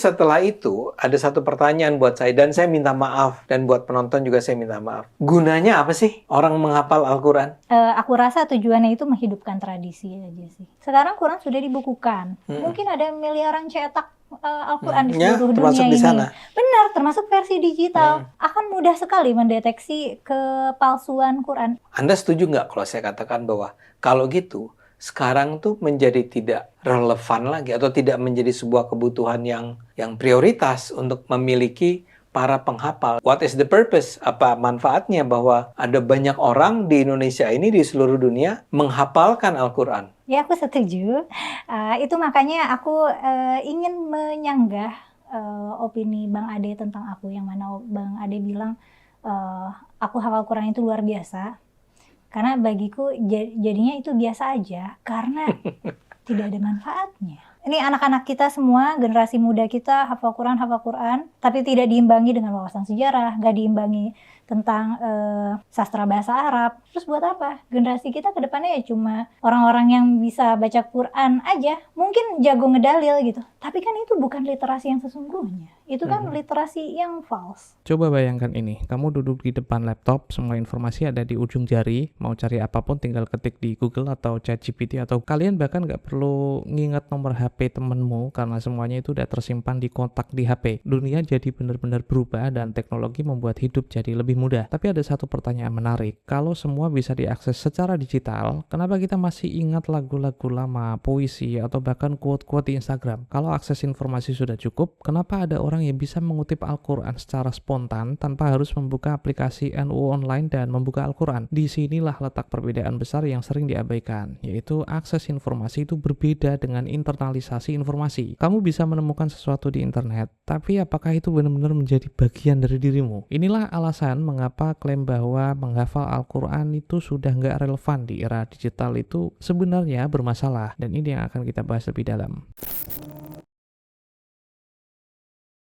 Setelah itu, ada satu pertanyaan buat saya, dan saya minta maaf, dan buat penonton juga saya minta maaf. Gunanya apa sih orang menghafal Al-Quran? Aku rasa tujuannya itu menghidupkan tradisi aja sih. Sekarang Quran sudah dibukukan. Mungkin ada miliaran cetak Al-Quran di seluruh dunia di ini. sana. Benar, termasuk versi digital. Akan mudah sekali mendeteksi kepalsuan Quran. Anda setuju nggak kalau saya katakan bahwa kalau gitu, sekarang tuh menjadi tidak relevan lagi atau tidak menjadi sebuah kebutuhan yang prioritas untuk memiliki para penghafal. What is the purpose? Apa manfaatnya bahwa ada banyak orang di Indonesia ini, di seluruh dunia, menghafalkan Al-Quran? Ya, aku setuju. Itu makanya aku ingin menyanggah opini Bang Ade tentang aku, yang mana Bang Ade bilang aku hafal Quran itu luar biasa. Karena bagiku jadinya itu biasa aja, karena tidak ada manfaatnya. Ini anak-anak kita semua, generasi muda kita hafal Quran, tapi tidak diimbangi dengan wawasan sejarah, nggak diimbangi tentang sastra bahasa Arab. Terus buat apa? Generasi kita ke depannya ya cuma orang-orang yang bisa baca Quran aja, mungkin jago ngedalil gitu. Tapi kan itu bukan literasi yang sesungguhnya. Itu kan literasi yang false. Coba bayangkan ini, kamu duduk di depan laptop, semua informasi ada di ujung jari, mau cari apapun tinggal ketik di Google atau ChatGPT, atau kalian bahkan nggak perlu nginget nomor HP temenmu karena semuanya itu udah tersimpan di kontak di HP. Dunia jadi benar-benar berubah dan teknologi membuat hidup jadi lebih mudah. Tapi ada satu pertanyaan menarik, kalau semua bisa diakses secara digital, kenapa kita masih ingat lagu-lagu lama, puisi, atau bahkan quote-quote di Instagram? Kalau akses informasi sudah cukup, kenapa ada orang yang bisa mengutip Al-Quran secara spontan tanpa harus membuka aplikasi NU online dan membuka Al-Quran? Disinilah letak perbedaan besar yang sering diabaikan, yaitu akses informasi itu berbeda dengan internalisasi informasi. Kamu bisa menemukan sesuatu di internet, tapi apakah itu benar-benar menjadi bagian dari dirimu? Inilah alasan mengapa klaim bahwa menghafal Al-Quran itu sudah nggak relevan di era digital itu sebenarnya bermasalah, dan ini yang akan kita bahas lebih dalam.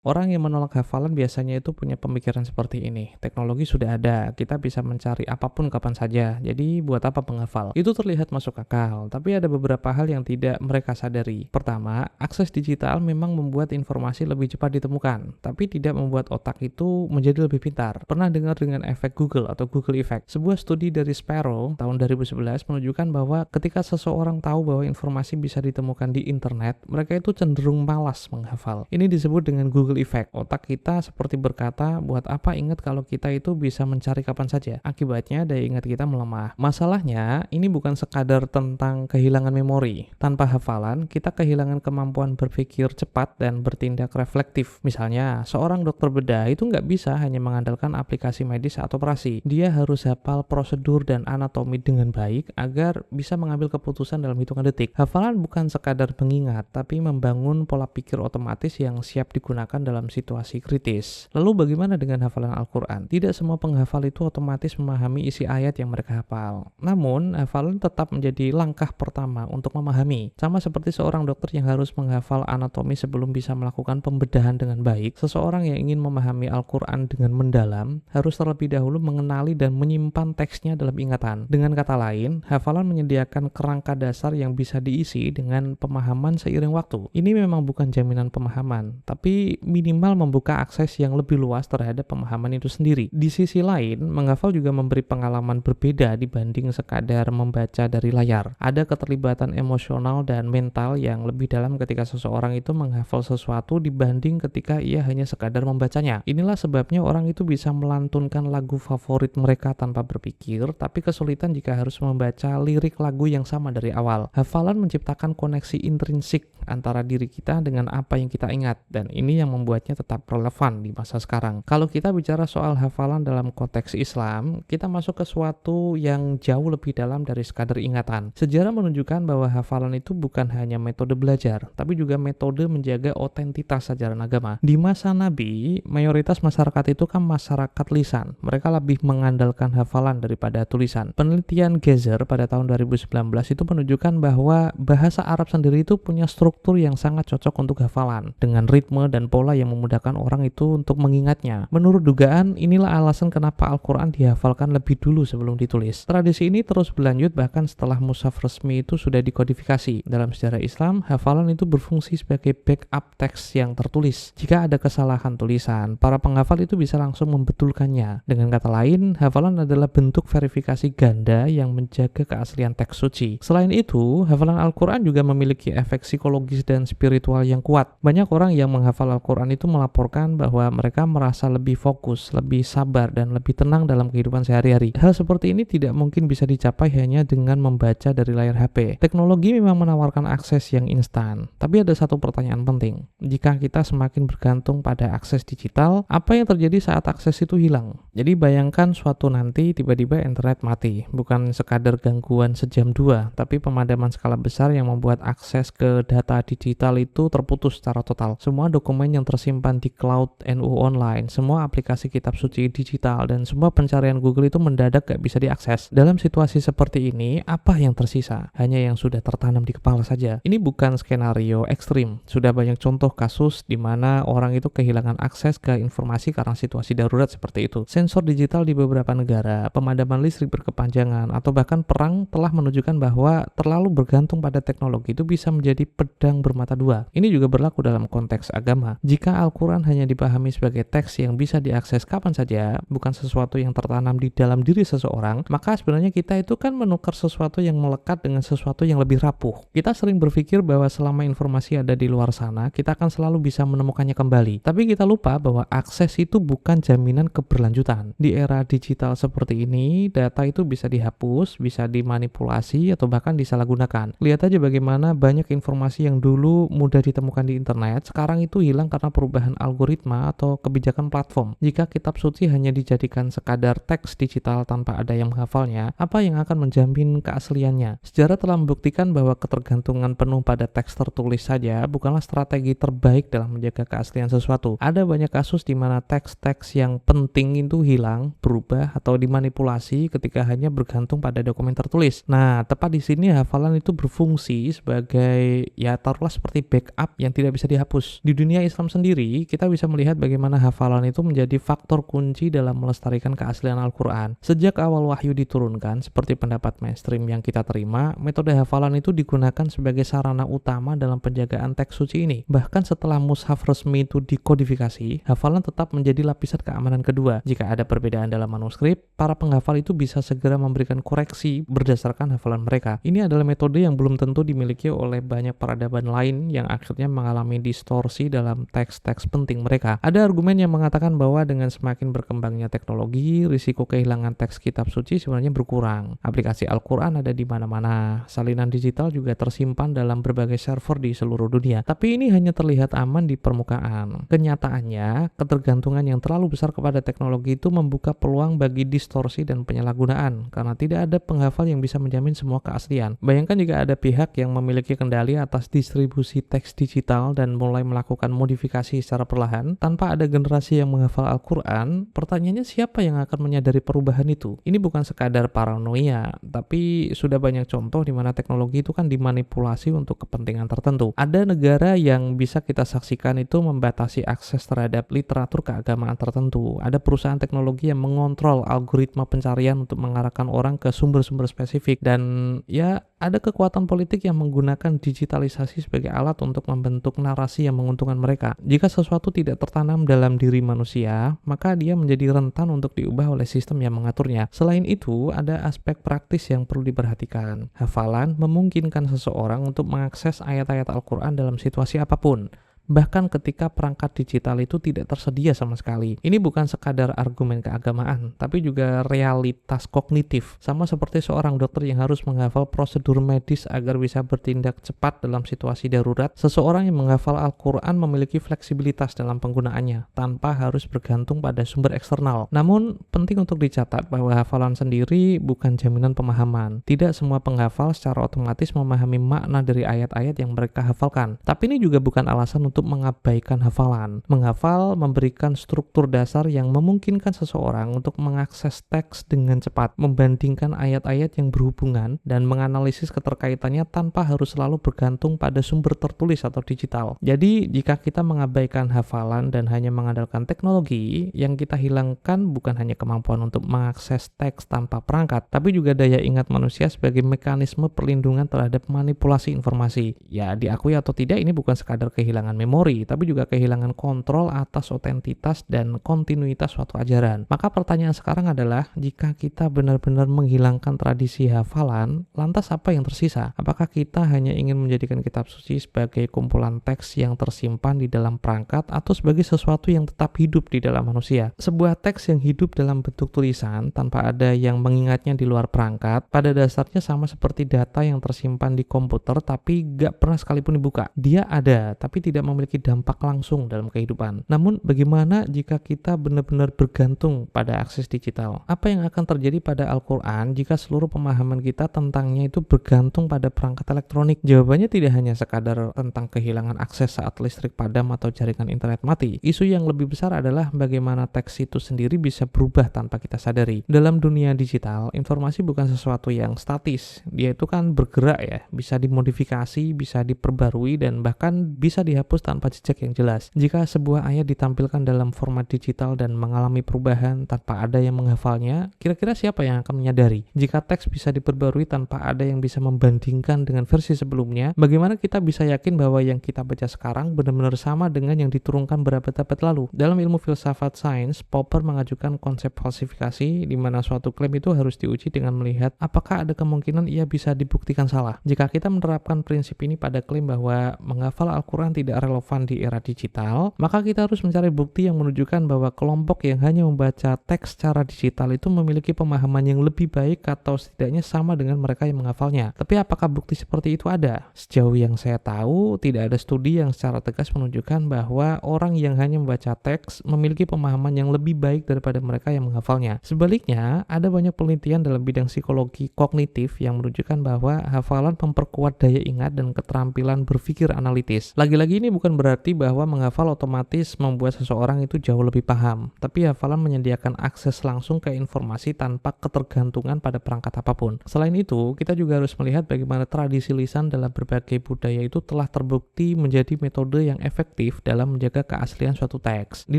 Orang yang menolak hafalan biasanya itu punya pemikiran seperti ini. Teknologi sudah ada, kita bisa mencari apapun kapan saja. Jadi buat apa menghafal? Itu terlihat masuk akal, tapi ada beberapa hal yang tidak mereka sadari. Pertama, akses digital memang membuat informasi lebih cepat ditemukan, tapi tidak membuat otak itu menjadi lebih pintar. Pernah dengar dengan efek Google atau Google Effect? Sebuah studi dari Sparrow tahun 2011 menunjukkan bahwa ketika seseorang tahu bahwa informasi bisa ditemukan di internet, mereka itu cenderung malas menghafal. Ini disebut dengan Google Effect. Otak kita seperti berkata, buat apa ingat kalau kita itu bisa mencari kapan saja? Akibatnya daya ingat kita melemah. Masalahnya, ini bukan sekadar tentang kehilangan memori. Tanpa hafalan, kita kehilangan kemampuan berpikir cepat dan bertindak reflektif. Misalnya, seorang dokter bedah itu nggak bisa hanya mengandalkan aplikasi medis saat operasi. Dia harus hafal prosedur dan anatomi dengan baik agar bisa mengambil keputusan dalam hitungan detik. Hafalan bukan sekadar mengingat, tapi membangun pola pikir otomatis yang siap digunakan dalam situasi kritis. Lalu bagaimana dengan hafalan Al-Quran? Tidak semua penghafal itu otomatis memahami isi ayat yang mereka hafal. Namun, hafalan tetap menjadi langkah pertama untuk memahami. Sama seperti seorang dokter yang harus menghafal anatomi sebelum bisa melakukan pembedahan dengan baik, seseorang yang ingin memahami Al-Quran dengan mendalam harus terlebih dahulu mengenali dan menyimpan teksnya dalam ingatan. Dengan kata lain, hafalan menyediakan kerangka dasar yang bisa diisi dengan pemahaman seiring waktu. Ini memang bukan jaminan pemahaman, tapi minimal membuka akses yang lebih luas terhadap pemahaman itu sendiri. Di sisi lain, menghafal juga memberi pengalaman berbeda dibanding sekadar membaca dari layar. Ada keterlibatan emosional dan mental yang lebih dalam ketika seseorang itu menghafal sesuatu dibanding ketika ia hanya sekadar membacanya. Inilah sebabnya orang itu bisa melantunkan lagu favorit mereka tanpa berpikir, tapi kesulitan jika harus membaca lirik lagu yang sama dari awal. Hafalan menciptakan koneksi intrinsik antara diri kita dengan apa yang kita ingat, dan ini yang membuatnya tetap relevan di masa sekarang. Kalau kita bicara soal hafalan dalam konteks Islam, kita masuk ke suatu yang jauh lebih dalam dari sekadar ingatan. Sejarah menunjukkan bahwa hafalan itu bukan hanya metode belajar, tapi juga metode menjaga otentitas ajaran agama. Di masa Nabi, mayoritas masyarakat itu kan masyarakat lisan. Mereka lebih mengandalkan hafalan daripada tulisan. Penelitian Gezer pada tahun 2019 itu menunjukkan bahwa bahasa Arab sendiri itu punya struktur yang sangat cocok untuk hafalan, dengan ritme dan pola pola yang memudahkan orang itu untuk mengingatnya. Menurut dugaan, inilah alasan kenapa Al-Quran dihafalkan lebih dulu sebelum ditulis. Tradisi ini terus berlanjut bahkan setelah mushaf resmi itu sudah dikodifikasi. Dalam sejarah Islam, hafalan itu berfungsi sebagai backup teks yang tertulis. Jika ada kesalahan tulisan, para penghafal itu bisa langsung membetulkannya. Dengan kata lain, hafalan adalah bentuk verifikasi ganda yang menjaga keaslian teks suci. Selain itu, hafalan Al-Quran juga memiliki efek psikologis dan spiritual yang kuat. Banyak orang yang menghafal Al-Quran itu melaporkan bahwa mereka merasa lebih fokus, lebih sabar, dan lebih tenang dalam kehidupan sehari-hari. Hal seperti ini tidak mungkin bisa dicapai hanya dengan membaca dari layar HP. Teknologi memang menawarkan akses yang instan, tapi ada satu pertanyaan penting. Jika kita semakin bergantung pada akses digital, apa yang terjadi saat akses itu hilang? Jadi bayangkan suatu nanti tiba-tiba internet mati. Bukan sekadar gangguan sejam dua, tapi pemadaman skala besar yang membuat akses ke data digital itu terputus secara total. Semua dokumen yang tersimpan di cloud NU online, semua aplikasi kitab suci digital, dan semua pencarian Google itu mendadak gak bisa diakses. Dalam situasi seperti ini, apa yang tersisa? Hanya yang sudah tertanam di kepala saja. Ini bukan skenario ekstrim. Sudah banyak contoh kasus di mana orang itu kehilangan akses ke informasi karena situasi darurat seperti itu. Sensor digital di beberapa negara, pemadaman listrik berkepanjangan, atau bahkan perang telah menunjukkan bahwa terlalu bergantung pada teknologi itu bisa menjadi pedang bermata dua. Ini juga berlaku dalam konteks agama. Jika Al-Quran hanya dipahami sebagai teks yang bisa diakses kapan saja, bukan sesuatu yang tertanam di dalam diri seseorang, maka sebenarnya kita itu kan menukar sesuatu yang melekat dengan sesuatu yang lebih rapuh. Kita sering berpikir bahwa selama informasi ada di luar sana, kita akan selalu bisa menemukannya kembali. Tapi kita lupa bahwa akses itu bukan jaminan keberlanjutan. Di era digital seperti ini, data itu bisa dihapus, bisa dimanipulasi, atau bahkan disalahgunakan. Lihat aja bagaimana banyak informasi yang dulu mudah ditemukan di internet, sekarang itu hilang karena perubahan algoritma atau kebijakan platform. Jika kitab suci hanya dijadikan sekadar teks digital tanpa ada yang menghafalnya, apa yang akan menjamin keasliannya? Sejarah telah membuktikan bahwa ketergantungan penuh pada teks tertulis saja bukanlah strategi terbaik dalam menjaga keaslian sesuatu. Ada banyak kasus di mana teks-teks yang penting itu hilang, berubah, atau dimanipulasi ketika hanya bergantung pada dokumen tertulis. Nah, tepat di sini hafalan itu berfungsi sebagai, ya taruhlah seperti backup yang tidak bisa dihapus. Di dunia Islam sendiri, kita bisa melihat bagaimana hafalan itu menjadi faktor kunci dalam melestarikan keaslian Al-Quran. Sejak awal wahyu diturunkan, seperti pendapat mainstream yang kita terima, metode hafalan itu digunakan sebagai sarana utama dalam penjagaan teks suci ini. Bahkan setelah mushaf resmi itu dikodifikasi, hafalan tetap menjadi lapisan keamanan kedua. Jika ada perbedaan dalam manuskrip, para penghafal itu bisa segera memberikan koreksi berdasarkan hafalan mereka. Ini adalah metode yang belum tentu dimiliki oleh banyak peradaban lain yang akhirnya mengalami distorsi dalam teks-teks penting mereka. Ada argumen yang mengatakan bahwa dengan semakin berkembangnya teknologi, risiko kehilangan teks kitab suci sebenarnya berkurang. Aplikasi Al-Quran ada di mana-mana. Salinan digital juga tersimpan dalam berbagai server di seluruh dunia. Tapi ini hanya terlihat aman di permukaan. Kenyataannya, ketergantungan yang terlalu besar kepada teknologi itu membuka peluang bagi distorsi dan penyalahgunaan, karena tidak ada penghafal yang bisa menjamin semua keaslian. Bayangkan jika ada pihak yang memiliki kendali atas distribusi teks digital dan mulai melakukan modifikasi secara perlahan, tanpa ada generasi yang menghafal Al-Quran, pertanyaannya siapa yang akan menyadari perubahan itu? Ini bukan sekadar paranoia, tapi sudah banyak contoh di mana teknologi itu kan dimanipulasi untuk kepentingan tertentu. Ada negara yang bisa kita saksikan itu membatasi akses terhadap literatur keagamaan tertentu. Ada perusahaan teknologi yang mengontrol algoritma pencarian untuk mengarahkan orang ke sumber-sumber spesifik, dan ya ada kekuatan politik yang menggunakan digitalisasi sebagai alat untuk membentuk narasi yang menguntungkan mereka. Jika sesuatu tidak tertanam dalam diri manusia, maka dia menjadi rentan untuk diubah oleh sistem yang mengaturnya. Selain itu, ada aspek praktis yang perlu diperhatikan. Hafalan memungkinkan seseorang untuk mengakses ayat-ayat Al-Quran dalam situasi apapun, bahkan ketika perangkat digital itu tidak tersedia sama sekali. Ini bukan sekadar argumen keagamaan, tapi juga realitas kognitif. Sama seperti seorang dokter yang harus menghafal prosedur medis agar bisa bertindak cepat dalam situasi darurat, seseorang yang menghafal Al-Quran memiliki fleksibilitas dalam penggunaannya, tanpa harus bergantung pada sumber eksternal. Namun, penting untuk dicatat bahwa hafalan sendiri bukan jaminan pemahaman. Tidak semua penghafal secara otomatis memahami makna dari ayat-ayat yang mereka hafalkan. Tapi ini juga bukan alasan untuk mengabaikan hafalan. Menghafal memberikan struktur dasar yang memungkinkan seseorang untuk mengakses teks dengan cepat, membandingkan ayat-ayat yang berhubungan, dan menganalisis keterkaitannya tanpa harus selalu bergantung pada sumber tertulis atau digital. Jadi, jika kita mengabaikan hafalan dan hanya mengandalkan teknologi, yang kita hilangkan bukan hanya kemampuan untuk mengakses teks tanpa perangkat, tapi juga daya ingat manusia sebagai mekanisme perlindungan terhadap manipulasi informasi. Ya, diakui atau tidak, ini bukan sekadar kehilangan memori, tapi juga kehilangan kontrol atas otentitas dan kontinuitas suatu ajaran. Maka pertanyaan sekarang adalah, jika kita benar-benar menghilangkan tradisi hafalan, lantas apa yang tersisa? Apakah kita hanya ingin menjadikan kitab suci sebagai kumpulan teks yang tersimpan di dalam perangkat, atau sebagai sesuatu yang tetap hidup di dalam manusia? Sebuah teks yang hidup dalam bentuk tulisan tanpa ada yang mengingatnya di luar perangkat, pada dasarnya sama seperti data yang tersimpan di komputer tapi gak pernah sekalipun dibuka. Dia ada, tapi tidak memiliki dampak langsung dalam kehidupan. Namun, bagaimana jika kita benar-benar bergantung pada akses digital? Apa yang akan terjadi pada Al-Quran jika seluruh pemahaman kita tentangnya itu bergantung pada perangkat elektronik? Jawabannya tidak hanya sekadar tentang kehilangan akses saat listrik padam atau jaringan internet mati. Isu yang lebih besar adalah bagaimana teks itu sendiri bisa berubah tanpa kita sadari. Dalam dunia digital, informasi bukan sesuatu yang statis. Dia itu kan bergerak ya, bisa dimodifikasi, bisa diperbarui, dan bahkan bisa dihapus tanpa jejak yang jelas. Jika sebuah ayat ditampilkan dalam format digital dan mengalami perubahan tanpa ada yang menghafalnya, kira-kira siapa yang akan menyadari? Jika teks bisa diperbarui tanpa ada yang bisa membandingkan dengan versi sebelumnya, bagaimana kita bisa yakin bahwa yang kita baca sekarang benar-benar sama dengan yang diturunkan berabad-abad lalu? Dalam ilmu filsafat sains, Popper mengajukan konsep falsifikasi, di mana suatu klaim itu harus diuji dengan melihat apakah ada kemungkinan ia bisa dibuktikan salah. Jika kita menerapkan prinsip ini pada klaim bahwa menghafal Al-Quran tidak relevan di era digital, maka kita harus mencari bukti yang menunjukkan bahwa kelompok yang hanya membaca teks secara digital itu memiliki pemahaman yang lebih baik atau setidaknya sama dengan mereka yang menghafalnya. Tapi apakah bukti seperti itu ada? Sejauh yang saya tahu, tidak ada studi yang secara tegas menunjukkan bahwa orang yang hanya membaca teks memiliki pemahaman yang lebih baik daripada mereka yang menghafalnya. Sebaliknya, ada banyak penelitian dalam bidang psikologi kognitif yang menunjukkan bahwa hafalan memperkuat daya ingat dan keterampilan berpikir analitis. Lagi-lagi ini bukan berarti bahwa menghafal otomatis membuat seseorang itu jauh lebih paham, tapi hafalan menyediakan akses langsung ke informasi tanpa ketergantungan pada perangkat apapun. Selain itu, kita juga harus melihat bagaimana tradisi lisan dalam berbagai budaya itu telah terbukti menjadi metode yang efektif dalam menjaga keaslian suatu teks. Di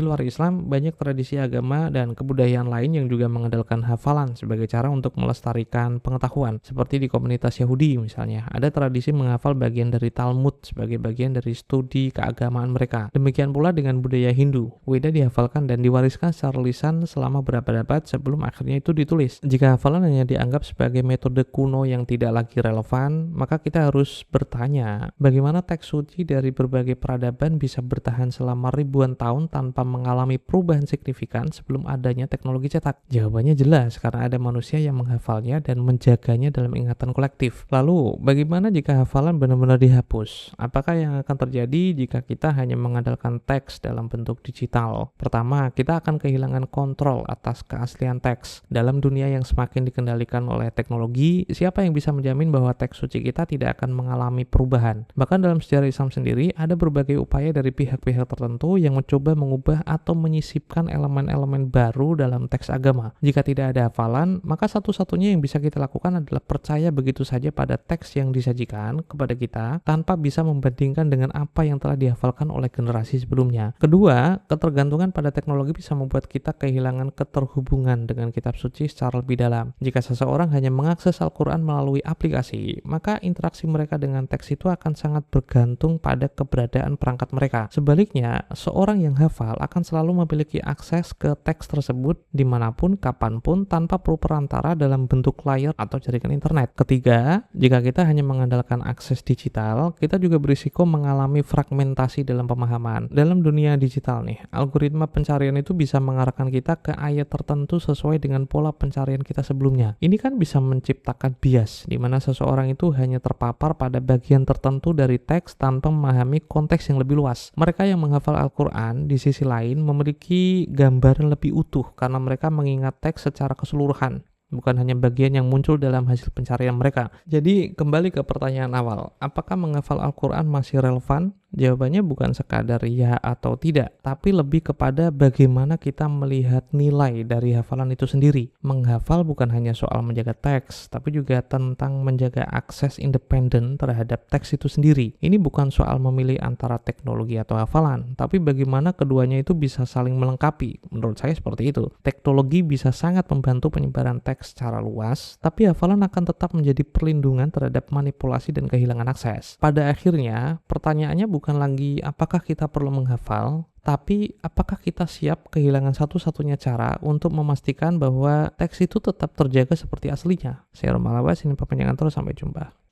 luar Islam, banyak tradisi agama dan kebudayaan lain yang juga mengandalkan hafalan sebagai cara untuk melestarikan pengetahuan. Seperti di komunitas Yahudi misalnya, ada tradisi menghafal bagian dari Talmud sebagai bagian dari studi keagamaan mereka. Demikian pula dengan budaya Hindu. Weda dihafalkan dan diwariskan secara lisan selama berabad-abad sebelum akhirnya itu ditulis. Jika hafalan hanya dianggap sebagai metode kuno yang tidak lagi relevan, maka kita harus bertanya, bagaimana teks suci dari berbagai peradaban bisa bertahan selama ribuan tahun tanpa mengalami perubahan signifikan sebelum adanya teknologi cetak? Jawabannya jelas, karena ada manusia yang menghafalnya dan menjaganya dalam ingatan kolektif. Lalu, bagaimana jika hafalan benar-benar dihapus? Apakah yang akan terjadi jika kita hanya mengandalkan teks dalam bentuk digital? Pertama, kita akan kehilangan kontrol atas keaslian teks. Dalam dunia yang semakin dikendalikan oleh teknologi, siapa yang bisa menjamin bahwa teks suci kita tidak akan mengalami perubahan? Bahkan dalam sejarah Islam sendiri, ada berbagai upaya dari pihak-pihak tertentu yang mencoba mengubah atau menyisipkan elemen-elemen baru dalam teks agama. Jika tidak ada hafalan, maka satu-satunya yang bisa kita lakukan adalah percaya begitu saja pada teks yang disajikan kepada kita tanpa bisa membandingkan dengan apa yang telah dihafalkan oleh generasi sebelumnya. Kedua, ketergantungan pada teknologi bisa membuat kita kehilangan keterhubungan dengan kitab suci secara lebih dalam. Jika seseorang hanya mengakses Al-Quran melalui aplikasi, maka interaksi mereka dengan teks itu akan sangat bergantung pada keberadaan perangkat mereka. Sebaliknya, seorang yang hafal akan selalu memiliki akses ke teks tersebut dimanapun, kapanpun, tanpa perlu perantara dalam bentuk layar atau jaringan internet. Ketiga, jika kita hanya mengandalkan akses digital, kita juga berisiko mengalami fragmentasi dalam pemahaman. Dalam dunia digital nih, algoritma pencarian itu bisa mengarahkan kita ke ayat tertentu sesuai dengan pola pencarian kita sebelumnya. Ini kan bisa menciptakan bias, di mana seseorang itu hanya terpapar pada bagian tertentu dari teks tanpa memahami konteks yang lebih luas. Mereka yang menghafal Al-Quran di sisi lain memiliki gambaran lebih utuh karena mereka mengingat teks secara keseluruhan, bukan hanya bagian yang muncul dalam hasil pencarian mereka. Jadi kembali ke pertanyaan awal, apakah menghafal Al-Quran masih relevan Jawabannya bukan sekadar ya atau tidak, tapi lebih kepada bagaimana kita melihat nilai dari hafalan itu sendiri. Menghafal bukan hanya soal menjaga teks, tapi juga tentang menjaga akses independen terhadap teks itu sendiri. Ini bukan soal memilih antara teknologi atau hafalan, tapi bagaimana keduanya itu bisa saling melengkapi. Menurut saya seperti itu. Teknologi bisa sangat membantu penyebaran teks secara luas, tapi hafalan akan tetap menjadi perlindungan terhadap manipulasi dan kehilangan akses. Pada akhirnya, pertanyaannya bukan lagi apakah kita perlu menghafal, tapi apakah kita siap kehilangan satu-satunya cara untuk memastikan bahwa teks itu tetap terjaga seperti aslinya. Saya Romal Abbas, ini Perpanjangan Terus, sampai jumpa.